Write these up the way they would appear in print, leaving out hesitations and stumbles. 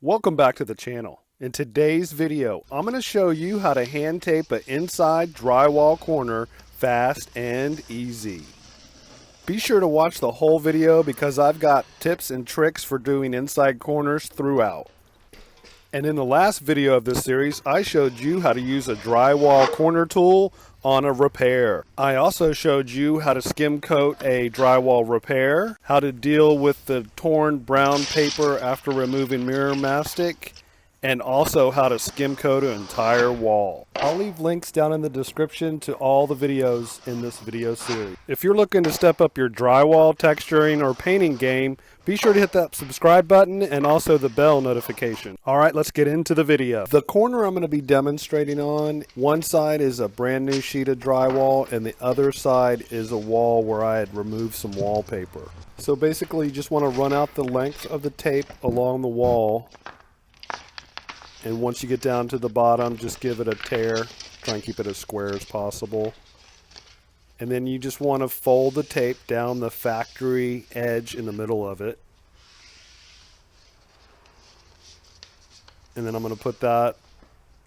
Welcome back to the channel. In today's video, I'm going to show you how to hand tape an inside drywall corner fast and easy. Be sure to watch the whole video because I've got tips and tricks for doing inside corners throughout. And in the last video of this series, I showed you how to use a drywall corner tool on a repair. I also showed you how to skim coat a drywall repair, how to deal with the torn brown paper after removing mirror mastic, and also how to skim coat an entire wall. I'll leave links down in the description to all the videos in this video series. If you're looking to step up your drywall texturing or painting game, be sure to hit that subscribe button and also the bell notification. Alright, let's get into the video. The corner I'm going to be demonstrating on, one side is a brand new sheet of drywall and the other side is a wall where I had removed some wallpaper. So basically you just want to run out the length of the tape along the wall, and once you get down to the bottom, just give it a tear. Try and keep it as square as possible. And then you just want to fold the tape down the factory edge in the middle of it. And then I'm going to put that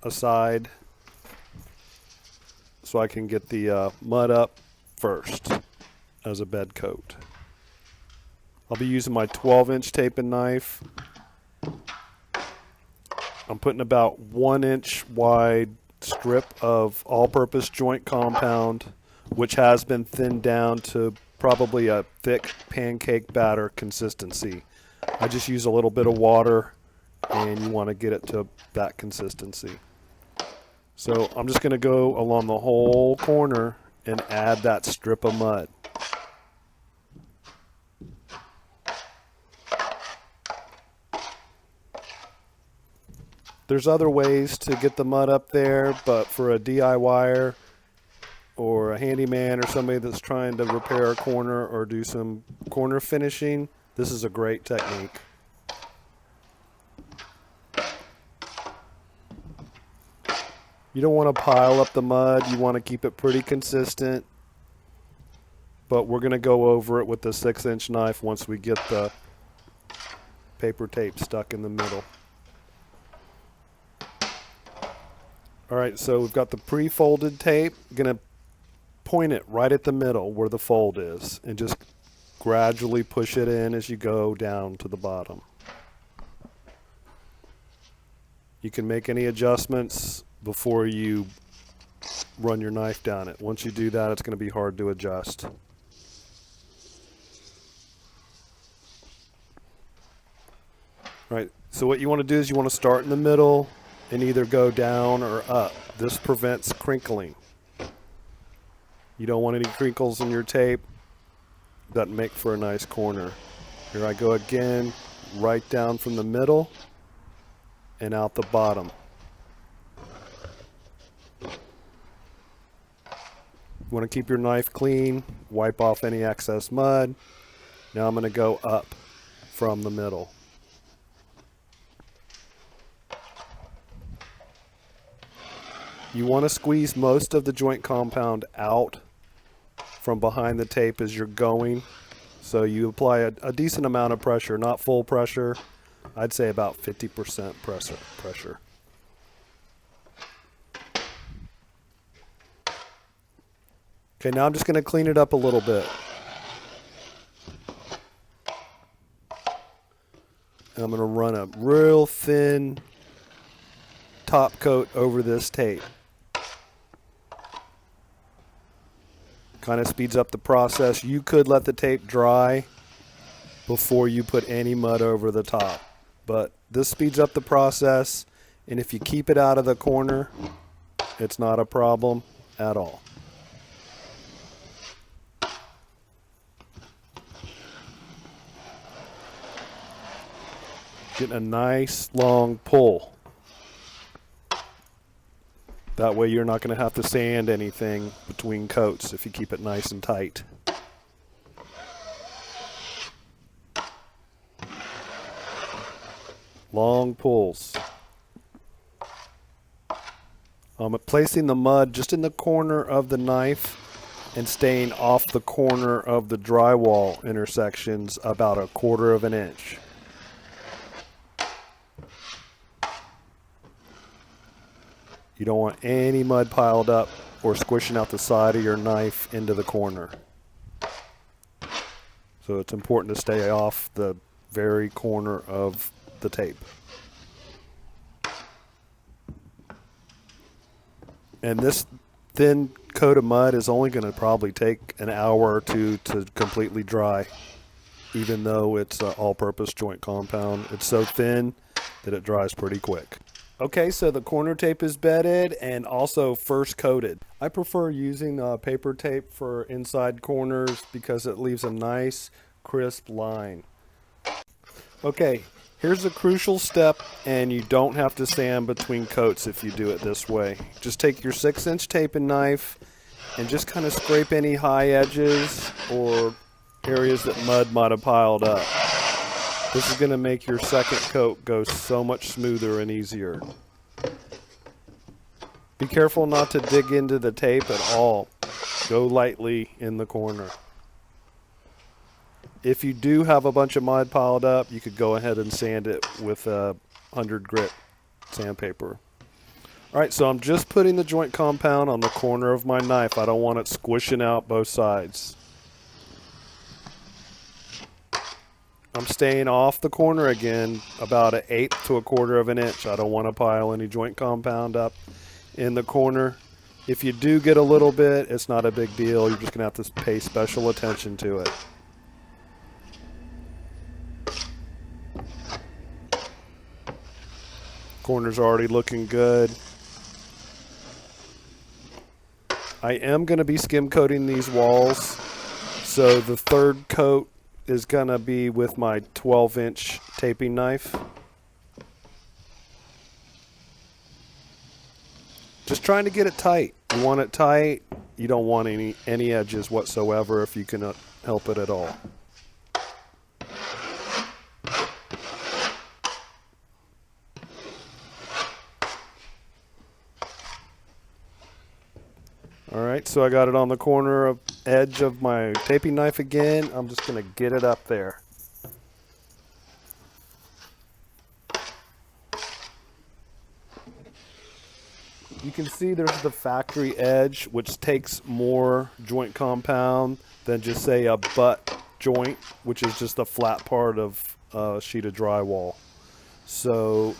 aside so I can get the mud up first as a bed coat. I'll be using my 12-inch taping knife. I'm putting about 1-inch wide strip of all-purpose joint compound, which has been thinned down to probably a thick pancake batter consistency. I just use a little bit of water and you want to get it to that consistency. So I'm just going to go along the whole corner and add that strip of mud. There's other ways to get the mud up there, but for a DIYer or a handyman or somebody that's trying to repair a corner or do some corner finishing, this is a great technique. You don't want to pile up the mud, you want to keep it pretty consistent, but we're going to go over it with the 6-inch knife once we get the paper tape stuck in the middle. Alright, so we've got the pre-folded tape. I'm going to point it right at the middle where the fold is and just gradually push it in as you go down to the bottom. You can make any adjustments before you run your knife down it. Once you do that, it's going to be hard to adjust. Alright, so what you want to do is you want to start in the middle and either go down or up. This prevents crinkling. You don't want any crinkles in your tape. Doesn't make for a nice corner. Here I go again, right down from the middle and out the bottom. You want to keep your knife clean, wipe off any excess mud. Now I'm going to go up from the middle. You want to squeeze most of the joint compound out from behind the tape as you're going. So you apply a decent amount of pressure, not full pressure. I'd say about 50% pressure. Okay, now I'm just going to clean it up a little bit. And I'm going to run a real thin top coat over this tape. Kind of speeds up the process. You could let the tape dry before you put any mud over the top, but this speeds up the process, and if you keep it out of the corner, it's not a problem at all. Getting a nice long pull. That way you're not going to have to sand anything between coats if you keep it nice and tight. Long pulls. I'm placing the mud just in the corner of the knife and staying off the corner of the drywall intersections about 1/4 of an inch. You don't want any mud piled up or squishing out the side of your knife into the corner. So it's important to stay off the very corner of the tape. And this thin coat of mud is only going to probably take an hour or two to completely dry, even though it's an all-purpose joint compound. It's so thin that it dries pretty quick. Okay, so the corner tape is bedded and also first coated. I prefer using paper tape for inside corners because it leaves a nice crisp line. Okay, here's a crucial step, and you don't have to sand between coats if you do it this way. Just take your 6-inch taping knife and just kind of scrape any high edges or areas that mud might have piled up. This is going to make your second coat go so much smoother and easier. Be careful not to dig into the tape at all. Go lightly in the corner. If you do have a bunch of mud piled up, you could go ahead and sand it with a 100 grit sandpaper. Alright, so I'm just putting the joint compound on the corner of my knife. I don't want it squishing out both sides. I'm staying off the corner again about 1/8 to 1/4 of an inch. I don't want to pile any joint compound up in the corner. If you do get a little bit, it's not a big deal. You're just going to have to pay special attention to it. Corner's already looking good. I am going to be skim coating these walls, so the third coat is going to be with my 12-inch taping knife. Just trying to get it tight. You want it tight. You don't want any edges whatsoever if you can help it at all. Alright, so I got it on the corner of edge of my taping knife again. I'm just going to get it up there. You can see there's the factory edge, which takes more joint compound than just say a butt joint, which is just a flat part of a sheet of drywall. So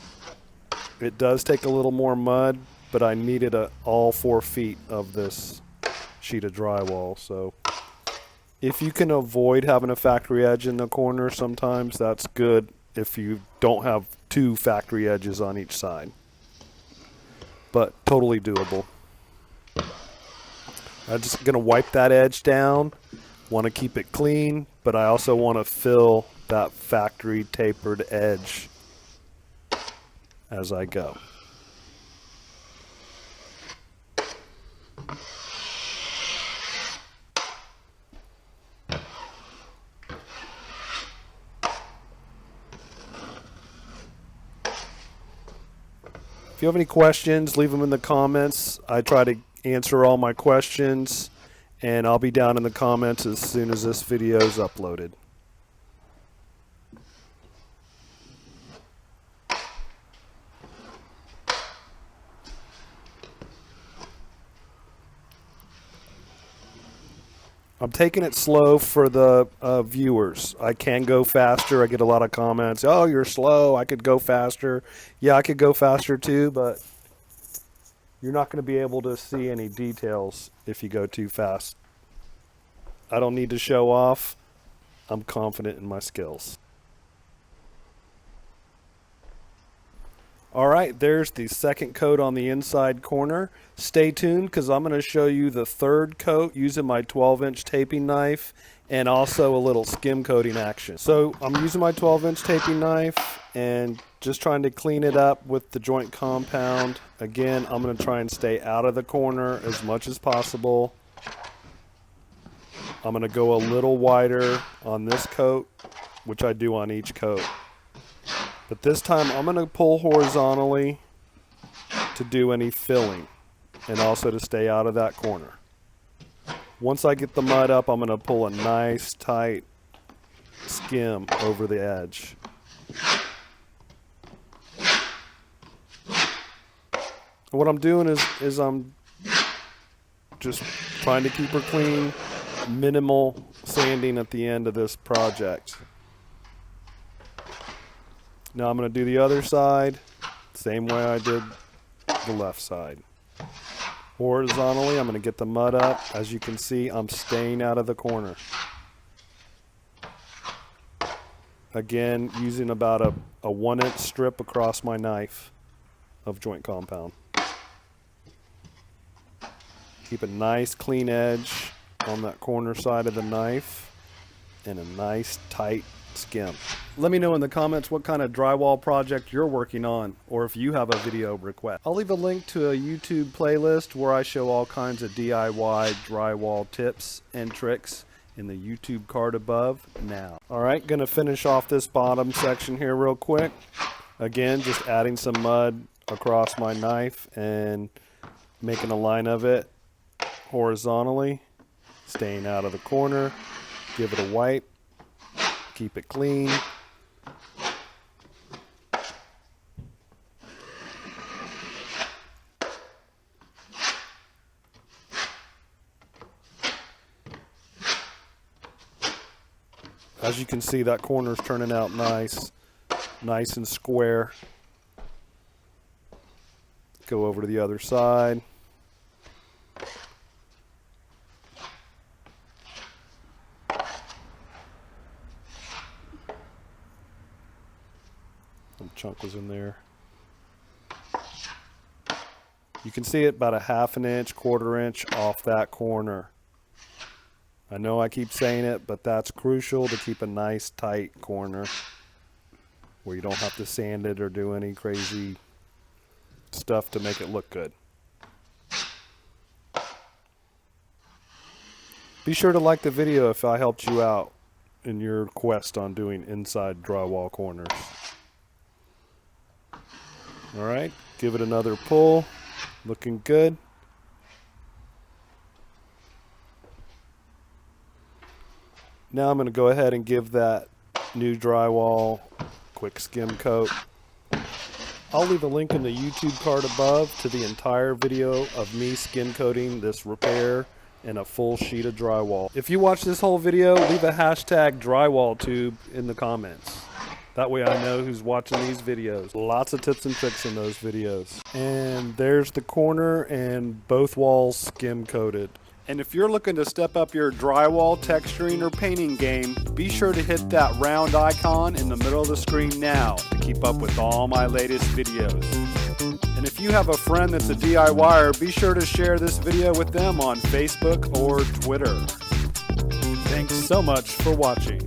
it does take a little more mud, but I needed all 4 feet of this sheet of drywall. So if you can avoid having a factory edge in the corner, sometimes that's good if you don't have 2 factory edges on each side. But totally doable. I'm just going to wipe that edge down. Want to keep it clean, but I also want to fill that factory tapered edge as I go. If you have any questions, leave them in the comments. I try to answer all my questions, and I'll be down in the comments as soon as this video is uploaded. I'm taking it slow for the viewers. I can go faster. I get a lot of comments. Oh, you're slow. I could go faster. Yeah, I could go faster too, but you're not going to be able to see any details if you go too fast. I don't need to show off. I'm confident in my skills. Alright, there's the second coat on the inside corner. Stay tuned because I'm going to show you the third coat using my 12-inch taping knife and also a little skim coating action. So I'm using my 12-inch taping knife and just trying to clean it up with the joint compound. Again, I'm going to try and stay out of the corner as much as possible. I'm going to go a little wider on this coat, which I do on each coat. But this time I'm going to pull horizontally to do any filling and also to stay out of that corner. Once I get the mud up, I'm going to pull a nice tight skim over the edge. What I'm doing is I'm just trying to keep her clean, minimal sanding at the end of this project. Now I'm going to do the other side, same way I did the left side. Horizontally, I'm going to get the mud up. As you can see, I'm staying out of the corner. Again, using about a 1-inch strip across my knife of joint compound. Keep a nice clean edge on that corner side of the knife and a nice tight skim. Let me know in the comments what kind of drywall project you're working on, or if you have a video request. I'll leave a link to a YouTube playlist where I show all kinds of DIY drywall tips and tricks in the YouTube card above now. Alright, gonna finish off this bottom section here real quick. Again, just adding some mud across my knife and making a line of it horizontally, staying out of the corner. Give it a wipe, keep it clean. As you can see, that corner's turning out nice and square. Go over to the other side. Some chunk was in there. You can see it about a 1/2 inch, 1/4 inch off that corner. I know I keep saying it, but that's crucial to keep a nice tight corner where you don't have to sand it or do any crazy stuff to make it look good. Be sure to like the video if I helped you out in your quest on doing inside drywall corners. Alright, give it another pull. Looking good. Now I'm going to go ahead and give that new drywall quick skim coat. I'll leave a link in the YouTube card above to the entire video of me skim coating this repair and a full sheet of drywall. If you watch this whole video, leave a hashtag DrywallTube in the comments. That way I know who's watching these videos. Lots of tips and tricks in those videos. And there's the corner and both walls skim coated. And if you're looking to step up your drywall texturing or painting game, be sure to hit that round icon in the middle of the screen now to keep up with all my latest videos. And if you have a friend that's a DIYer, be sure to share this video with them on Facebook or Twitter. Thanks so much for watching.